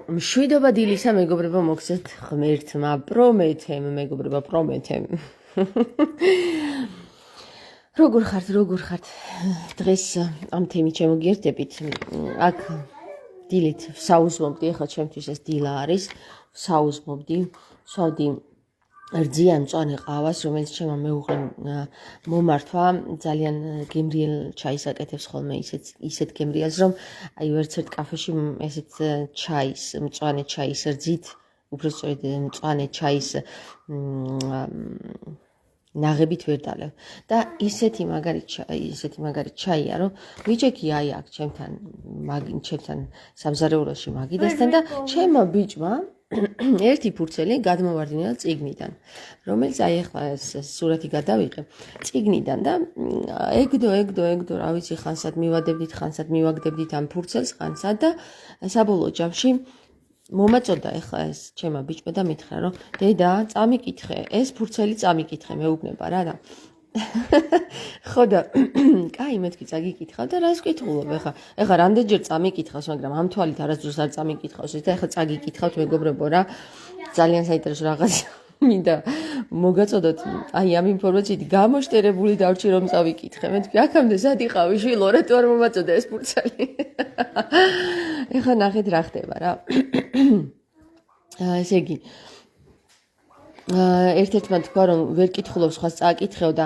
მშვიდობა დილისა მეგობრებო მოგცეთ ღმერთმა პრომეთემ მეგობრებო პრომეთემ როგორ ხართ დღეს ამ თემით შემოგიერთებით აქ დილით საუზმობდი ახლა ჩემთვის ეს დილა არის საუზმობდი ვსვავდი რძიან მწვანე ყავას რომელიც ჩემმა მეუღლემ მომართვა ძალიან გემრიელ ჩაის აკეთებს ხოლმე ისეთ გემრიელს რომ აი ვერცერთ კაფეში ესეთ ჩაის მწვანე ჩაის რძით უბრალოდ მწვანე ჩაის ნაღებით ვერ დალევ და ისეთი მაგარი ჩაია რომ ვიჭექი აი აქ ჩემთან სამზარეულოში მაგიდასთან და ჩემმა ბიჭმა ერთი ფურცელი გადმოვარდინა წიგნიდან რომელიც აი ახლა სურათი გადავიღე წიგნიდან და ეგდო რა ვიცი ხანსად მივაგდებდით ამ ფურცელს ხანსად და საბოლოო ჯამში მომაწოდა ახლა ეს ჩემმა ბიჭმა და მითხრა რომ დედა წამიკითხე ეს ფურცელი წამიკითხე მეუბნება რა და ხო და კაი მეთქი წაგიკითხავ და რას ვკითხულობ ეხლა რამდენჯერ წამიკითხავს მაგრამ ამ თვალით არასდროს არ წამიკითხავს და ეხლა წაგიკითხავთ მეგობრებო რა ძალიან საინტერესო რაღაც მინდა მოგაწოდოთ აი ამ ინფორმაციით გამოშტერებული დავჭი რომ წავიკითხე მეთქი აქამდე სად იყავი შვილო რა თუ არ მომაწოდა ეს ფურცელი ეხლა ნახეთ რა ხდება რა ესე იგი ერთ-ერთმა თქვა რომ ვერ კითხულობ სხვას წააკითხეო და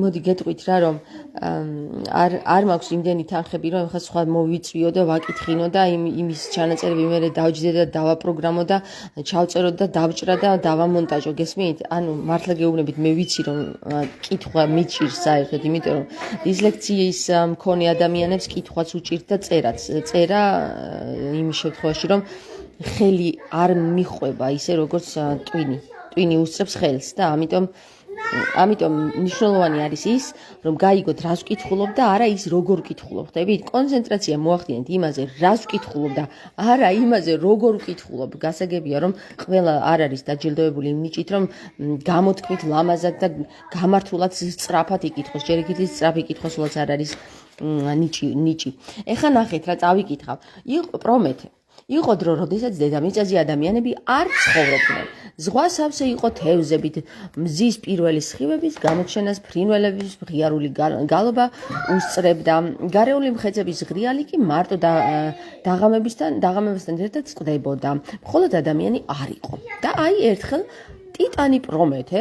მოდი გეტყვით რა რომ არ მაქვს იმდენი თანხები რომ ხა სხვა მოვიწვიო და ვაკითხინო და იმის ჩანაწერები მე დავჯდე და დავაპროგრამო და ჩავწერო და დავჭრა და დავამონტაჟო გესმით ანუ მართლა გეუბნებით მე ვიცი რომ კითხვა მიჭირს საერთოდ იმიტომ რომ დისლექციის მქონე ადამიანებს კითხვაც უჭირთ და წერა იმის შემთხვევაში რომ ხელი არ მიხვება ისე როგორც ტვინი უსწრებს ხელს და ამიტომ მნიშვნელოვანი არის ის რომ გაიგოთ რას ვკითხულობ და არა ის როგორ ვკითხულობ ხდებით კონცენტრაცია მოახდინეთ იმაზე რას ვკითხულობ და არა იმაზე როგორ ვკითხულობ გასაგებია რომ ყველა არ არის დაჯილდოებული იმ ნიჭით რომ გამოთქმით ლამაზად და გამართულად სწრაფად იკითხოს ჯერ იქით სწრაფი კითხვასულაც არ არის ნიჭი ეხლა ნახეთ რა წავიკითხავ იყო პრომეთე იყო დრო, როდესაც დედამიწაზე ადამიანები არ ცხოვრობდნენ. ზღვა სავსე იყო თევზებით, მზის პირველი სხივების გამოჩენას ფრინველების ღიარული გალობა უსწრებდა. გარეული მხეცების ღრიალი კი მარტო დაღამებასთან ერთად წყდებოდა. მხოლოდ ადამიანი არ იყო. და აი ერთხელ ტიტანი პრომეთე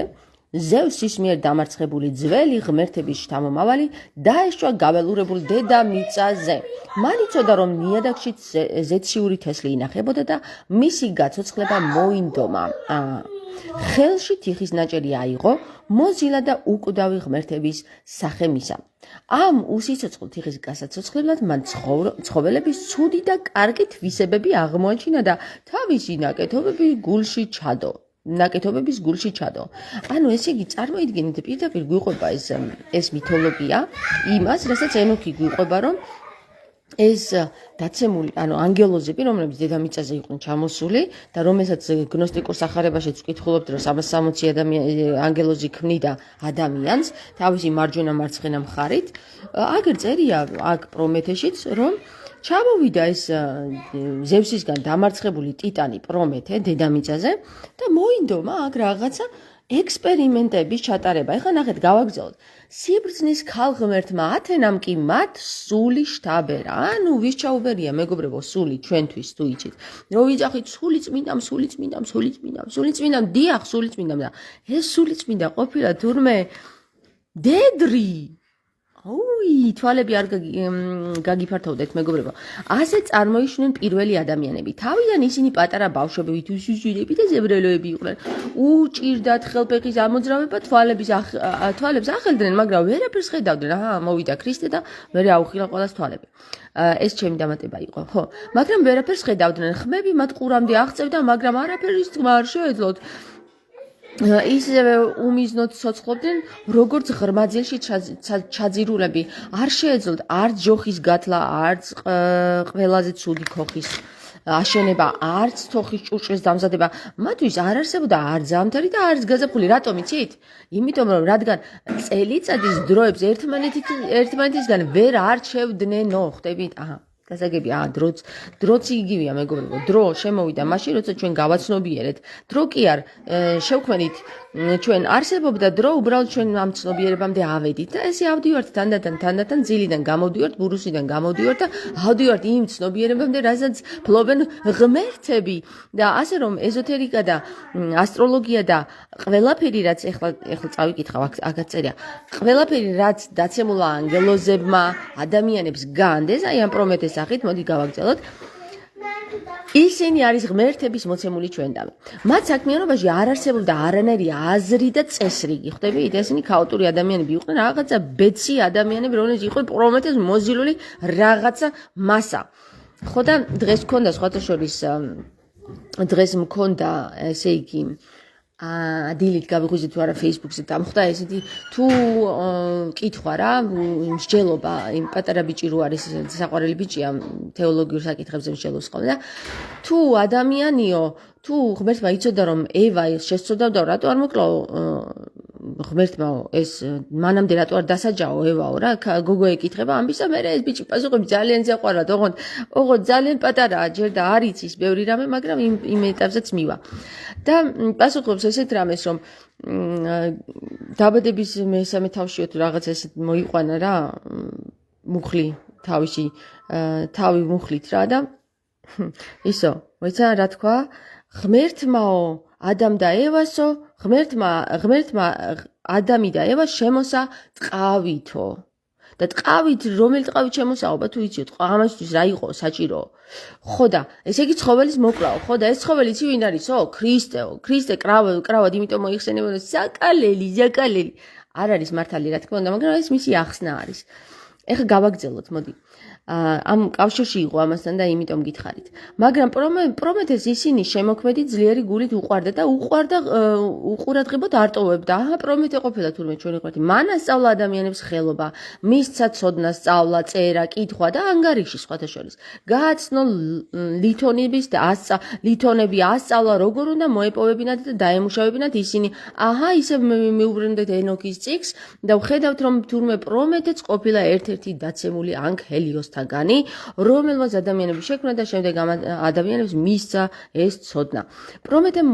ზევსის მიერ დამარცხებული ძველი ღმერთების შთამომავალი დაეშვა გაველურებულ დედამიწაზე. მან იცოდა რომ ნიადაგში ზეციური თესლი ინახებოდა და მისი გაცოცხლება მოინდომა. ხელში თიხის ნაჭერი აიღო მოზილა და უკვდავი ღმერთების სახე მისა. ამ უსიცოცხლო თიხის გასაცოცხლებლად მან ცხოველების ცუდი და კარგი თვისებები აღმოაჩინა და თავისი ნაკეთობების გულში ჩადო. ანუ ესე იგი წარმოიდგინეთ პირდაპირ გვიყვება ეს მითოლოგია იმას, რასაც ენოქი გვიყვება რომ ეს დაცემული, ანუ ანგელოზები, რომლებიც დედამიწაზე იყვნენ ჩამოსული და რომელსაც გნოსტიკურ სახარებაშიც ვკითხულობთ, რომ 360 ანგელოზი ქმნიდა ადამიანს თავისი მარჯვენა მარცხენა მხარით, აგერ წერია აქ პრომეთეშიც, რომ ჩამოვიდა ეს ზევსისგან დამარცხებული ტიტანი პრომეთე დედამიწაზე და მოინდომა აქ რაღაცა ექსპერიმენტების ჩატარება. ეხლა ნახეთ, გავაგზავნოთ. სიბრძნის ქალღმერთმა ათენამ კი მათ სული შთაბერა. ანუ ვის ჩაუბერია მეგობრებო სული ჩვენთვის თუ იცით. რო ვიძახით სული წმინდამ დიახ სული წმინდამ და ეს სული წმინდა ყოფილა თურმე დედრი თვალები არ გაგიფართოვდეთ მეგობრებო. ასე წარმოიშვნენ პირველი ადამიანები. თავიდან ისინი პატარა ბავშვები უსვიჟვირები და ზებრელოები იყვნენ. უჭირდათ ხელფეხის ამოძრავება, თვალებს ახელდნენ, მაგრამ ვერაფერს ხედავდნენ. მოვიდა ქრისტე და მერე აუხილა ყველას თვალები. ეს ჩემი დამატება იყო, ხო? მაგრამ ვერაფერს ხედავდნენ. ხმები მათ ყურამდე აღწევდა, მაგრამ არაფერის თქმა არ შეეძლოთ. ისევე უმიზნოდ ცოცხლობდნენ, როგორც ღრმაძილში ჩაძირულები. არ შეეძლოთ არც ჯოხის გათლა, არც ყველაზე ცუდი ქოხის აშენება, არც თოხის ჭურჭლის დამზადება. მათთვის არ არსებობდა არც ზამთარი და არც გაზაფხული. რატომ იცით? იმიტომ რომ რადგან წელიწადის დროებს ერთმანეთისგან ვერ არჩევდნენო, ხდებით? გასაგები, დროც იგივეა, მეგობრებო. დრო შემოვიდა მაშინ, როცა ჩვენ გავაცნობიერეთ. დრო კი არ შევქმნით ჩვენ არსებობდა დრო, უბრალოდ ჩვენ ამ ცნობიერებამდე ავედით და ესე ავდივართ თანდათან ძილიდან გამოვდივართ, ბურუსიდან გამოვდივართ და ავდივართ იმ ცნობიერებამდე, რასაც ფლობენ ღმერთები და ასე რომ ეზოთერიკა და ასტროლოგია და ყველაფერი რაც ეხლა წავიკითხავ, აქაც წერია. ყველაფერი რაც დაცემულა ანგელოზებმა, ადამიანებს განდეს, აი ამ პრომეთეს სახით, მოდი გავაგრძელოთ. ისინი არის ღმერთების მოცემული ჩვენდამი. მათ საქმიანობაში არ არსებობდა არანაირი აზრი და წესრიგი. ხვდებით? ესენი ქაოტური ადამიანები იყვნენ, რაღაცა ბეცი ადამიანები, რომლებიც იყვნენ პრომეთეს მოზილული რაღაცა მასა. ხო და დღეს მქონდა სხვათა შორის ესე იგი დილით გავიღვიძე თუ არა Facebook-ზე დამხვდა ესეთი თუ კითხვა რა მსჯელობა იმ პატარა ბიჭი რო არის საყვარელი ბიჭია თეოლოგიურ საკითხებზე მსჯელობს ხოლმე და თუ ადამიანიო თუ ღმერთმა იცოდა რომ ევა შესწოდავდა რატო არ მოკლაო ღმერთმა ეს მანამდე რატო არ დასაჯაო ევაო რა გოგო ეკითხება ამბისა მე ეს ბიჭი პასუხები ძალიან ზეყვარად ოღონდ ძალიან პატარაა ჯერ და არ იცის ბევრი რამე მაგრამ იმ ეტაპზეც მივა და პასუხობს ესეთ რამეს რომ დაბადების მესამე თავშიო თუ რაღაც ესეთ მოიყვანა რა მუხლი თავი მუხლით რა და ისო მოიცა რა თქვა ღმერთმაო ადამ და ევასო ღმერთმა ადამი და ევა შემოსა ტყავითო და ტყავით რომელი ტყავით შემოსაობა თუ იცით ამასთვის რა იყო საჭირო ხო და ესე იგი ცხოველის მოკლაო ხო და ეს ცხოველი იცი ვინ არისო ქრისტე კრავად იმიტომ მოიხსენებოდა საკალელი არ არის მართალი რა თქმა უნდა მაგრამ ეს მისი ახსნა არის ეხლა გავაგრძელოთ მოდი ამ კავშირში იყო ამასთან და იმიტომ გითხარით მაგრამ პრომეთეს ისინი შემოქმედი ძლიერი გულით უყვარდა და უყურადღებოდ არტოვებდა პრომეთე ყოფილა თურმე ჩვენი ყვეთი მან ასწავლა ადამიანებს ხელობა მისცა ცოდნა სწავლა წერა კითხვა და ანგარიში სხვათა შორის გააცნო ლითონები ასწავლა როგორ უნდა მოეპოვებინათ და დაემუშავებინათ ისინი ისე მეუბრუნდეთ ენოქის წიგს და ვხედავთ რომ თურმე პრომეთეც ყოფილა ერთ-ერთი დაცემული ანგელიოს რომელმაც ადამიანები შექმნა და შემდეგ ადამიანებს მისცა ეს ცოდნა. პრომეთემ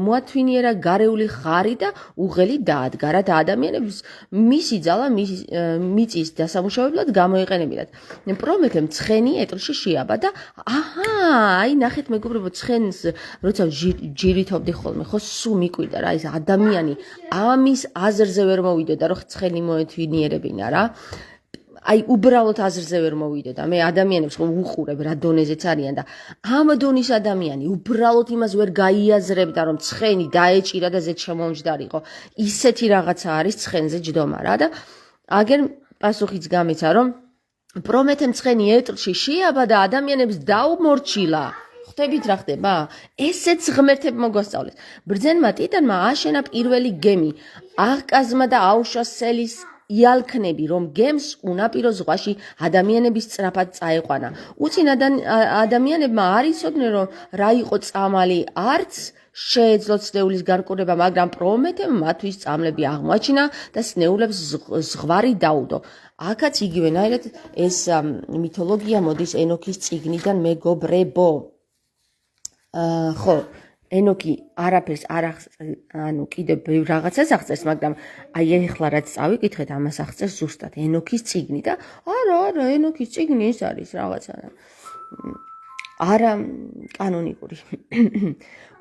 მოათვინიერა გარეული ხარი და უღელი დაადგა, რათა ადამიანებს მისი ძალა მიწის დასამუშავებლად გამოეყენებინათ. პრომეთემ ცხენი ეტლში შეაბა და აი ნახეთ მეგობრებო ცხენს როცა ჯირითობდი ხოლმე ხო სულ მიკვირდა რა ეს ადამიანი ამის აზრზე ვერ მოვიდოდა რომ ცხენი მოეთვინიერებინა რა აი უბრალოდ აზრზე ვერ მოვიდოდა მე ადამიანებს უყურებ რა დონეზეც არიან და ამ დონის ადამიანი უბრალოდ იმას ვერ გაიაზრებდა რომ ცხენი დაეჭირა და ზედ შემომჯდარიყო ისეთი რაღაცა არის ცხენზე ჯდომა რა და აგერ პასუხიც გამეცა რომ პრომეთემ ცხენი ეტლში შეაბა და ადამიანებს დაუმორჩილა ხვდებით რა ხდება ესეც ღმერთებმა მოგვასწავლეს ბრძენმა ტიტანმა აშენა პირველი გემი აღკაზმა და აუშვა სელის იალქნები რომ გემს უნაპირო ზღვაში ადამიანების სწრაფად წაეყვანა უცინ ადამიანებმა არ იცოდნენ რომ რა იყო წამალი არც შეეძლოთ სნეულის განკურნება მაგრამ პრომეთემ მათთვის წამლები აღმოაჩინა და სნეულებს ზღვარი დაუდო აქაც იგივენაირად ეს მითოლოგია მოდის ენოქის წიგნიდან მეგობრებო ხო ენოქი არაფერს არ ანუ კიდე ბევრ რაღაცას აღწერს, მაგრამ აი ეხლა რაც წავიკითხეთ, ამას აღწერს ზუსტად ენოქის წიგნი და არა, ენოქის წიგნი ის არის რაღაცა. არა კანონიკური.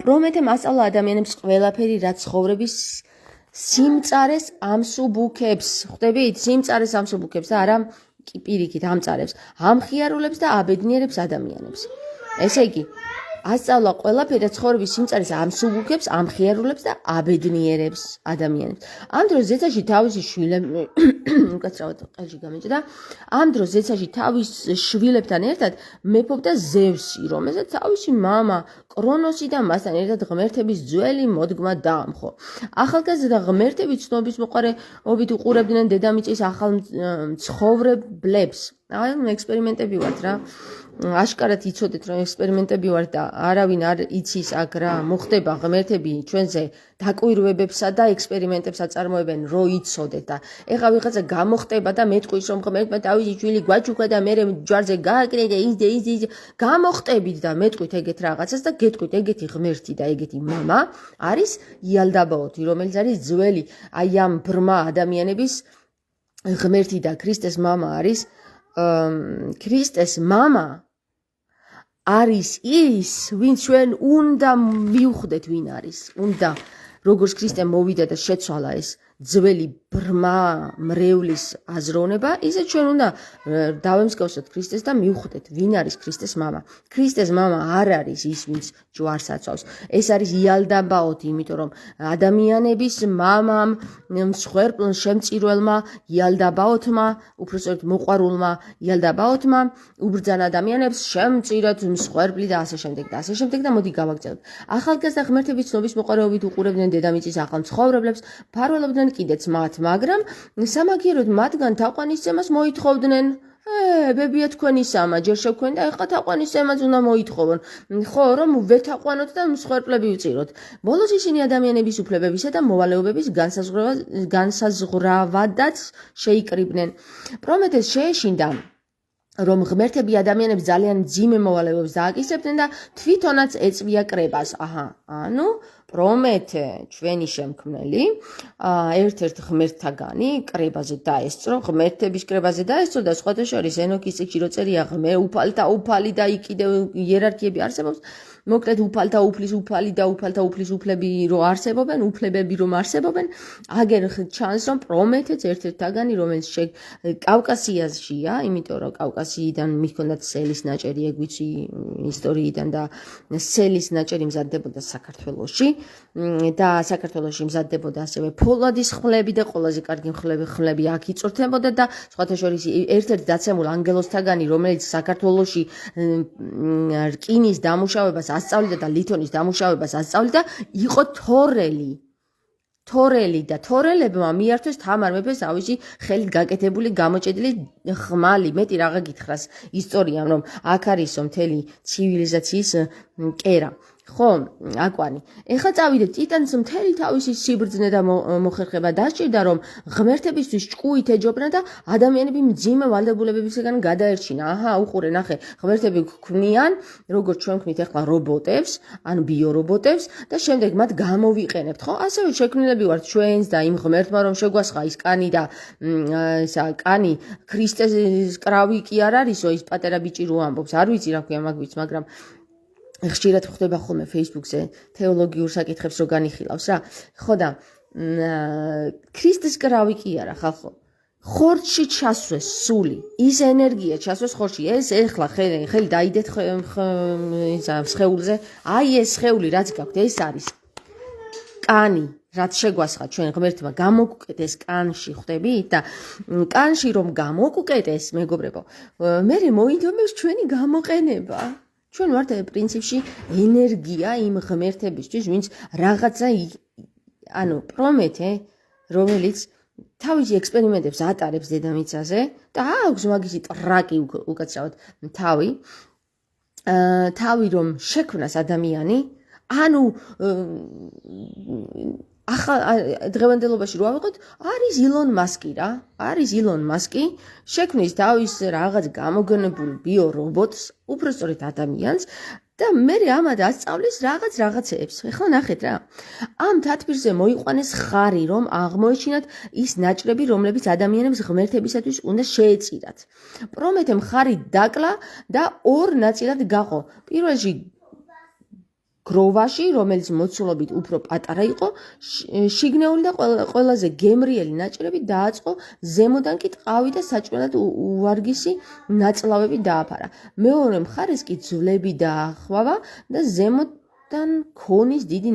პრომეთემ ასწავლა ადამიანებს ყველაფერი, რაც ცხოვრების სიმწარეს ამსუბუქებს. ხვდებით? სიმწარეს ამსუბუქებს და არა პირიქით ამწარებს, ამხიარულებს და აბედნიერებს ადამიანებს. ესე იგი ასწავლა ყველაფერი ცხოვრების სიმწარეს ამსუბუქებს, ამხიარულებს და აბედნიერებს ადამიანებს. ამ დროს ზეცაში თავისი შვილები უკაცრავად ყელში გამეჭდა. ამ დროს ზეცაში თავის შვილებთან ერთად მეფობდა ზევსი, რომელსაც თავისი მამა კრონოსი და მასთან ერთად ღმერთების ძველი მოდგმა დაამხო. ახალგაზრდა ღმერთები ცნობის მოყარეობით უყურებდნენ დედამიწის ახალ მცხოვრებლებს. აი ექსპერიმენტები ვართ რა. აშკარად იცოდეთ რომ ექსპერიმენტები ვართ და არავინ არ იცის აქ რა მოხდება ღმერთები ჩვენზე დაკვირვებებსა და ექსპერიმენტებს აწარმოებენ რო იცოდეთ და ეხლა ვიღაცა გამოხტება და მეტყვის რომ ღმერთმა თავისი შვილი გვაჩუქა და მე ჯვარზე გააკრე და ის გამოხტებით და მეტყვით ეგეთ რაღაცას და გეტყვით ეგეთი ღმერთი და ეგეთი მამა არის იალდაბაოთი რომელიც არის ძველი აი ამ ბრმა ადამიანების ღმერთი და ქრისტეს მამა არის ქრისტეს მამა არის ის, ვინც ჩვენ უნდა მივხვდეთ, ვინ არის. უნდა როგორც ქრისტემ მოვიდა და შეცვალა ეს ძველი ბრმა მრევლის აზროვნება, ისე ჩვენ უნდა დავემსგავსოთ ქრისტეს და მივხვდეთ, ვინ არის ქრისტეს მამა. ქრისტეს მამა არ არის ის, ვინც ჯვარს აცავს. ეს არის იალდაბაოთი, იმიტომ რომ ადამიანების მამამ, შემწირველმა, იალდაბაოთმა, უბრალოდ მოყვარულმა იალდაბაოთმა უბრძანა ადამიანებს შემწირეთ მსხვერპლი და ასე შემდეგ და ასე შემდეგ და მოდი გავაგრძელებთ. ახალგაზრდა ღმერთების ცნობის მოყვარეობით უყურებდნენ დედამიწის ახალ მცხოვრებლებს, მფარველობდნენ კიდეც მათ, მაგრამ სამაგიეროდ მათგან თაყვანისცემას მოითხოვდნენ. ბებია თქვენი სამა, ჯერ შევქვენ და ეხლა თაყვანისცემაც უნდა მოითხოვონ. ხო, რომ ვეთაყვანოთ და მსხვერპლები ვწიროთ. ბოლოს ისინი ადამიანების უფლებებისა და მოვალეობების განსაზღვრავადაც შეიკრიბნენ. პრომეთეს შეეშინდა რომ ღმერთები ადამიანებს ძალიან მძიმე მოვალეობებს დააკისრებდნენ და თვითონაც ეწვია კრებას. ანუ პრომეთე ჩვენი შემქმნელი ერთ-ერთ ღმერთთაგანი კრებაზე დაესწრო, ღმერთების კრებაზე დაესწრო და სხვათა შორის ენოქის წიგნში რო წერია უფალთა უფალი და იქ კიდევ იერარქიები არსებობს. მოკლედ უფალთა უფლის უფალი და უფალთა უფლის უფლები რო არსებობენ, უფლებები რომ არსებობენ, აგერ ჩანს რომ პრომეთეც ერთ-ერთ თაგანი რომელიც კავკასიაშია, იმიტომ რომ კავკასიიდან მიჰქონდათ სელის ნაჭერი, ეგ ვიცი ისტორიიდან და სელის ნაჭერი მზადდებოდა საქართველოში და საქართველოში მზადდებოდა ასევე ფოლადის ხმლები და ყველაზე კარგი ხმლები აქ იწვრთნებოდა და სხვათა შორის ერთ-ერთ დაცემულ ანგელოზთაგანი რომელიც საქართველოში რკინის დამუშავებას ასწავლიდა და ლითონის დამუშავებას ასწავლიდა იყო თორელი და თორელებმა მიართვეს თამარ მეფეს თავისი ხელით გაკეთებული გამოჭედილი ხმალი. მეტი რაღა გითხრას ისტორიამ რომ აქ არისო მთელი ცივილიზაციის კერა. ხო, აკვანი. ეხლა წავიდეთ ტიტანს მთელი თავისი სიბრძნე და მოხერხება დასჭირდა რომ ღმერთებისთვის ჭკუით ეჯობნა და ადამიანები მძიმე ვალდებულებებისგან გადაერჩინა. უყურე, ნახე, ღმერთები გვქმნიან, როგორც ჩვენ ვქმნით ეხლა რობოტებს, ან ბიორობოტებს და შემდეგ მათ გამოვიყენებთ, ხო? ასევე შექმნილები ვართ ჩვენს და იმ ღმერთმა რომ შეგვასხა ის კანი და კანი ქრისტეს კრავი კი არ არისო, ის პატარა ბიჭი რო ამბობს. არ ვიცი რა ქვია მაგ ვიცი, მაგრამ ხშირად ხდება ხოლმე Facebook-ზე თეოლოგიურ საკითხებს რო განიხილავს რა. ხო და ქრისტეს კრავი კი არა ხალხო. ხორცში ჩასვეს სული, ის ენერგია ჩასვეს ხორცში. ეს ეხლა ხელი დაიდეთ სხეულზე. აი ეს სხეული რაც გაქვთ, ეს არის კანი. რაც შეგვასხა ჩვენ ღმერთმა გამოგუკეტეს კანში, ხვდებით? და კანში რომ გამოგუკეტეს, მეგობრებო, მე მოინდომებს ჩვენი გამოყენება. ჩვენ ვართ პრინციპში ენერგია იმ ღმერთებისთვის, ვინც რაღაცა ანუ პრომეთე, რომელიც თავისი ექსპერიმენტებს ატარებს დედამიწაზე და აქვს მაგისი ტრაკი უკაცრავად თავი რომ შექმნას ადამიანი, ანუ დღევანდელობაში რო ავიღოთ, არის ილონ მასკი რა, არის ილონ მასკი, შექმნის თავის რაღაც გამოგონებულ ბიორობოტს, უბრალოდ ადამიანს და მე ამად ასწავლის რაღაცეებს. ეხლა ნახეთ რა. ამ თათბირზე მოიყვანეს ხარი, რომ აღმოეჩინათ ის ნაჭრები, რომლებიც ადამიანებს ღმერთებისათვის უნდა შეეწირათ. პრომეთემ ხარი დაკლა და ორ ნაწილად გაყო. პირველში გროვაში, რომელიც მოცულობით უფრო პატარა იყო, შიგნეული და ყველაზე გემრიელი ნაჭრები დააწყო, ზემოდან კი ტყავი და საჭმელად უვარგისი ნაწლავები დააფარა. მეორე მხარეს კი ძვლები დაახვავა და ზემოდან ქონის დიდი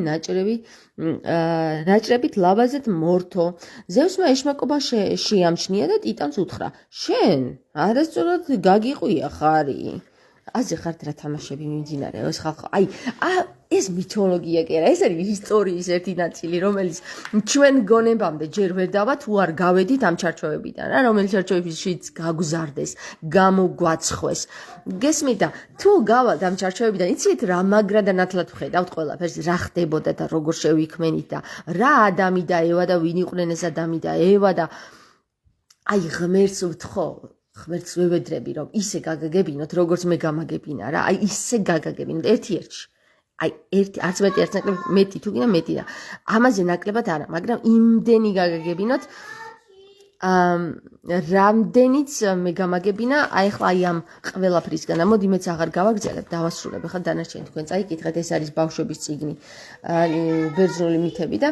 ნაჭრებით ლაბაზეთ მორთო. ზევსმა ეშმაკობა შეამჩნია და ტიტანს უთხრა: შენ არასწორად გაგიყვია ხარი. აზე ხართ რა თამაშები მიმდინარეობს ხალხო. აი, ეს მითოლოგია კი არა, ეს არის ისტორიის ერთი ნაწილი, რომელიც ჩვენ გონებამდე ჯერ ვერ დავა თუ არ გავედით ამ ჩარჩოებიდან, რა, რომელიც ჩარჩოებშიც გაგზარდეს, გამოგვაცხვეს. გესმით და თუ გავალთ ამ ჩარჩოებიდან, იცით რა მაგრა და ნათლად ვხედავთ ყველაფერს, რა ხდებოდა და როგორ შევიქმენით და რა ადამი და ევა და ვინ იყვნენ ეს ადამი და ევა და აი ღმერთს ვთხოვ ღმერთს ვევედრები რომ ისე გაგაგებინოთ როგორც მე გამაგებინა რა აი ისე გაგაგებინოთ ერთ-ერთში აი ერთი არც მეტი არც ნაკლები მეტი თუ გინდა მეტი და ამაზე ნაკლებად არა მაგრამ იმდენი გაგაგებინოთ რამდენიც მე გამაგებინა აი ხლა აი ამ ყველაფრისგან მოდი მეც აღარ გავაგზავნებ დავასრულებ ხა დანარჩენი თქვენ წაიკითხეთ ეს არის ბავშვების წიგნი ბერძნული მითები და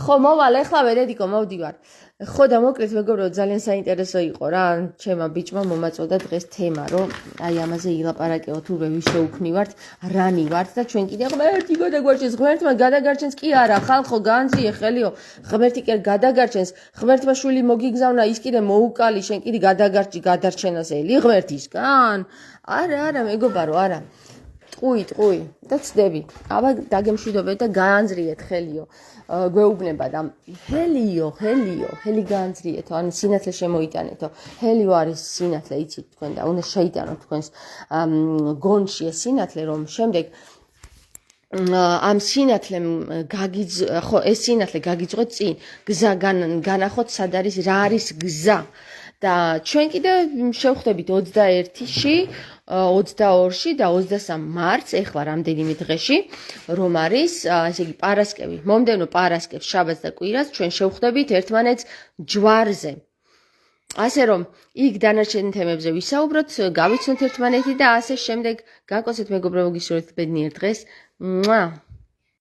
ხო მოვალ ეხლა ვერედიკო მოვდივარ ხო და მოკლედ მეგობრებო ძალიან საინტერესო იყო რა ჩემმა ბიჭმა მომაწოდა დღეს თემა რომ აი ამაზე ილაპარაკეო თუ ვის შეუქმნივართ რანი ვართ და ჩვენ კიდე ღმერთი გადაგარჩენს ღმერთმა გადაგარჩენს კი არა ხალხო განძიე ხელიო ღმერთი კი გადაგარჩენს ღმერთმა შვილი მოგიგზავნა ის კიდე მოუკალი შენ კიდე გადარჩენას ელი ღმერთისგან არა მეგობარო არა ტყუი და ცდები აბა დაგემშვიდობეთ და გაანძრიეთ ხელიო გვეუბნება და ჰელი გაანძრიეთო ან სინათლე შემოიტანეთო ჰელიო არის სინათლე იცით თქვენ და უნდა შეიტანოთ თქვენს გონში ეს სინათლე რომ შემდეგ ამ სინათლემ ხო ეს სინათლე გაგიძღოთ წინ გზა განახოთ სად არის რა არის გზა და ჩვენ კიდე შევხვდებით 21-ში 22-ში და 23 მარტს ეხლა რამდენიმე დღეში რომ არის ესე იგი პარასკევი მომდევნო პარასკევს შაბათს და კვირას ჩვენ შევხვდებით ერთმანეთს ჯვარზე ასე რომ იქ დანარჩენ თემებზე ვისაუბროთ გავიცნოთ ერთმანეთი და ასე შემდეგ გაკოცეთ მეგობრებო გისურვებთ ბედნიერ დღეს